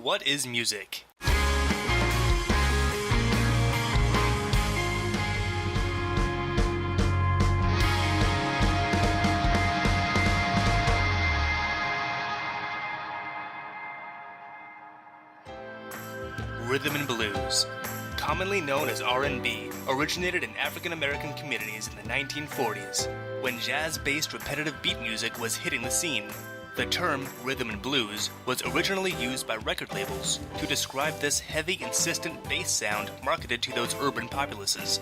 What is Music? Rhythm and blues, commonly known as R&B, originated in African American communities in the 1940s, when jazz-based repetitive beat music was hitting the scene. The term rhythm and blues was originally used by record labels to describe this heavy, insistent bass sound marketed to those urban populaces.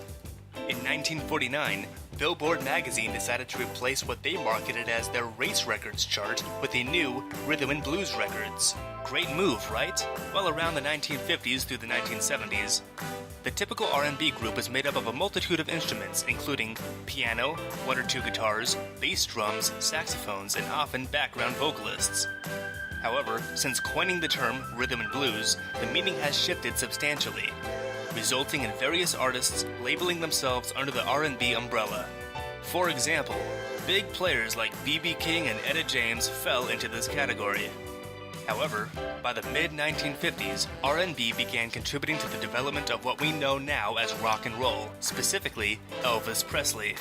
In 1949, Billboard magazine decided to replace what they marketed as their race records chart with a new rhythm and blues records. Great move, right? Well, around the 1950s through the 1970s, the typical R&B group is made up of a multitude of instruments, including piano, one or two guitars, bass drums, saxophones, and often background vocalists. However, since coining the term rhythm and blues, the meaning has shifted substantially, resulting in various artists labeling themselves under the R&B umbrella. For example, big players like B.B. King and Etta James fell into this category. However, by the mid-1950s, R&B began contributing to the development of what we know now as rock and roll, specifically Elvis Presley.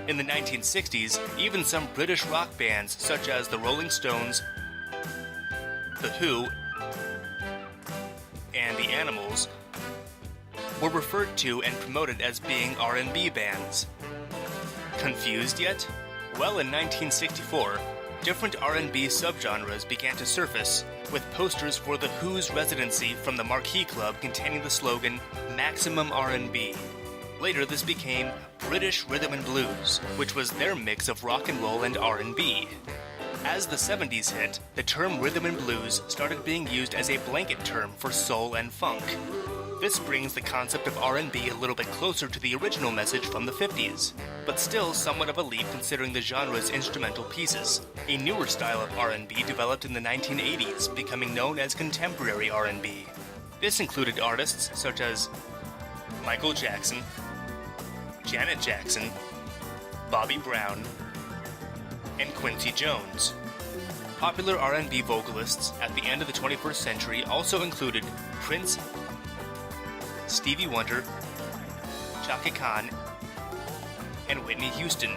In the 1960s, even some British rock bands such as the Rolling Stones, The Who, and The Animals were referred to and promoted as being R&B bands. Confused yet? Well, in 1964, different R&B subgenres began to surface, with posters for The Who's residency from the Marquee Club containing the slogan, Maximum R&B. Later this became British Rhythm and Blues, which was their mix of rock and roll and R&B. As the 70s hit, the term rhythm and blues started being used as a blanket term for soul and funk. This brings the concept of R&B a little bit closer to the original message from the 50s, but still somewhat of a leap considering the genre's instrumental pieces. A newer style of R&B developed in the 1980s, becoming known as contemporary R&B. This included artists such as Michael Jackson, Janet Jackson, Bobby Brown, and Quincy Jones. Popular R&B vocalists at the end of the 21st century also included Prince, Stevie Wonder, Chaka Khan, and Whitney Houston.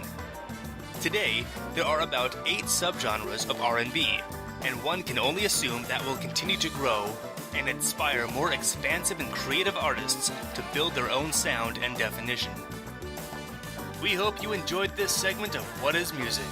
Today, there are about 8 subgenres of R&B, and one can only assume that will continue to grow and inspire more expansive and creative artists to build their own sound and definition. We hope you enjoyed this segment of What is Music?